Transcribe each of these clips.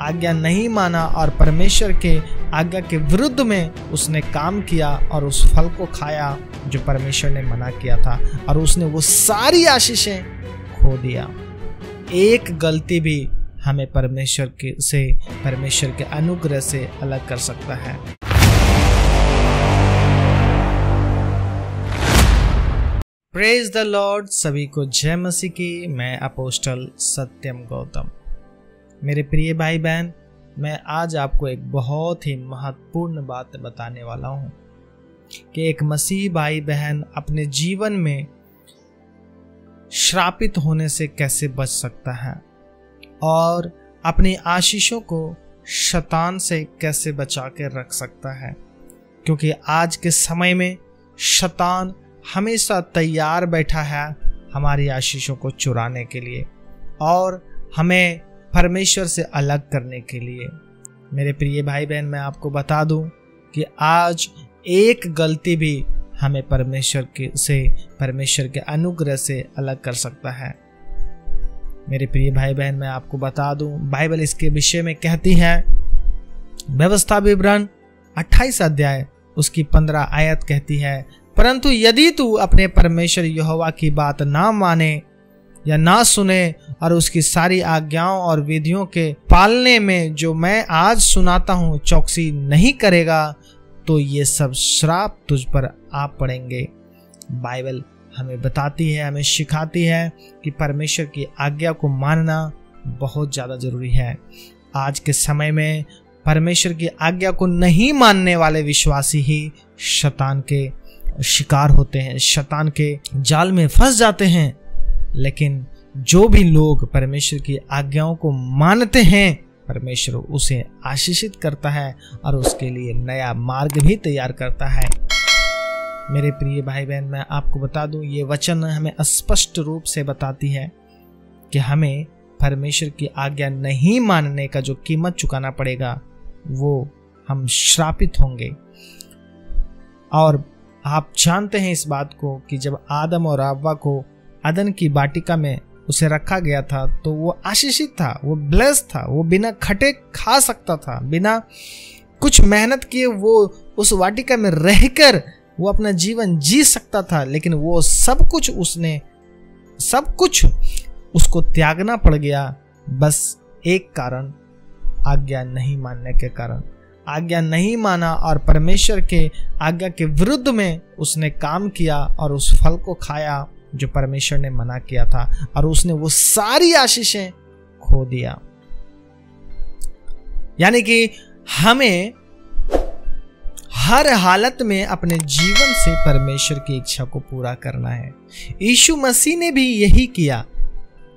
आज्ञा नहीं माना और परमेश्वर के आज्ञा के विरुद्ध में उसने काम किया और उस फल को खाया जो परमेश्वर ने मना किया था, और उसने वो सारी आशीषें खो दिया। एक गलती भी हमें परमेश्वर के अनुग्रह से अलग कर सकता है। प्रेज द लॉर्ड, सभी को जय मसीह की। मैं अपोस्टल सत्यम गौतम। मेरे प्रिय भाई बहन, मैं आज आपको एक बहुत ही महत्वपूर्ण बात बताने वाला हूं कि एक मसीह भाई बहन अपने जीवन में श्रापित होने से कैसे बच सकता है और अपनी आशीषों को शैतान से कैसे बचा के रख सकता है, क्योंकि आज के समय में शैतान हमेशा तैयार बैठा है हमारी आशीषों को चुराने के लिए और हमें परमेश्वर से अलग करने के लिए। मेरे प्रिय भाई बहन, मैं आपको बता दूं कि आज एक गलती भी हमें परमेश्वर के अनुग्रह से अलग कर सकता है। मेरे प्रिय भाई बहन, मैं आपको बता दूं, बाइबल इसके विषय में कहती है, व्यवस्था विवरण 28 अध्याय उसकी 15 आयत कहती है, परंतु यदि तू अपने परमेश्वर यहोवा की बात ना माने या ना सुने और उसकी सारी आज्ञाओं और विधियों के पालने में जो मैं आज सुनाता हूँ चौकसी नहीं करेगा, तो ये सब श्राप तुझ पर आ पड़ेंगे। बाइबल हमें बताती है, हमें सिखाती है कि परमेश्वर की आज्ञा को मानना बहुत ज़्यादा जरूरी है। आज के समय में परमेश्वर की आज्ञा को नहीं मानने वाले विश्वासी ही शैतान के शिकार होते हैं, शैतान के जाल में फंस जाते हैं। लेकिन जो भी लोग परमेश्वर की आज्ञाओं को मानते हैं, परमेश्वर उसे आशीषित करता है और उसके लिए नया मार्ग भी तैयार करता है। मेरे प्रिय भाई बहन, मैं आपको बता दूं, ये वचन हमें स्पष्ट रूप से बताती है कि हमें परमेश्वर की आज्ञा नहीं मानने का जो कीमत चुकाना पड़ेगा, वो हम श्रापित होंगे। और आप जानते हैं इस बात को कि जब आदम और हव्वा को अदन की वाटिका में उसे रखा गया था तो वो आशीषित था, वो ब्लेस्ड था, वो बिना खटे खा सकता था, बिना कुछ मेहनत किए वो उस वाटिका में रहकर वो अपना जीवन जी सकता था। लेकिन वो सब कुछ उसको त्यागना पड़ गया, बस एक कारण, आज्ञा नहीं मानने के कारण। आज्ञा नहीं माना और परमेश्वर के आज्ञा के विरुद्ध में उसने काम किया और उस फल को खाया जो परमेश्वर ने मना किया था, और उसने वो सारी आशीषें खो दिया। यानी कि हमें हर हालत में अपने जीवन से परमेश्वर की इच्छा को पूरा करना है। यीशु मसीह ने भी यही किया।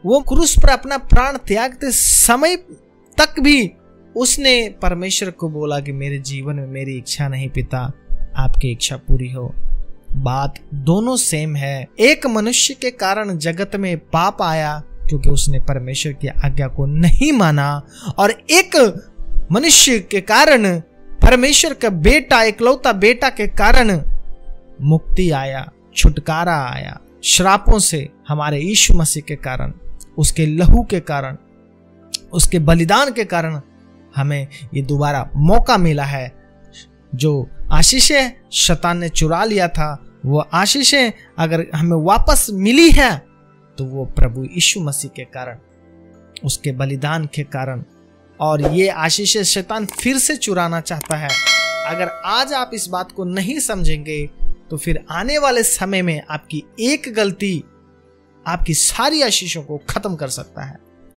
वो क्रूस पर अपना प्राण त्यागते समय तक भी उसने परमेश्वर को बोला कि मेरे जीवन में मेरी इच्छा नहीं पिता, आपकी इच्छा पूरी हो। बात दोनों सेम है। एक मनुष्य के कारण जगत में पाप आया क्योंकि उसने परमेश्वर की आज्ञा को नहीं माना, और एक मनुष्य के कारण, परमेश्वर का बेटा, इकलौता बेटा के कारण मुक्ति आया, छुटकारा आया श्रापों से। हमारे यीशु मसीह के कारण, उसके लहू के कारण, उसके बलिदान के कारण हमें ये दोबारा मौका मिला है। जो आशीषें शैतान ने चुरा लिया था, वो आशीषें अगर हमें वापस मिली है तो वो प्रभु यीशु मसीह के कारण, उसके बलिदान के कारण। और ये आशीषें शैतान फिर से चुराना चाहता है। अगर आज आप इस बात को नहीं समझेंगे तो फिर आने वाले समय में आपकी एक गलती आपकी सारी आशीषों को खत्म कर सकता है।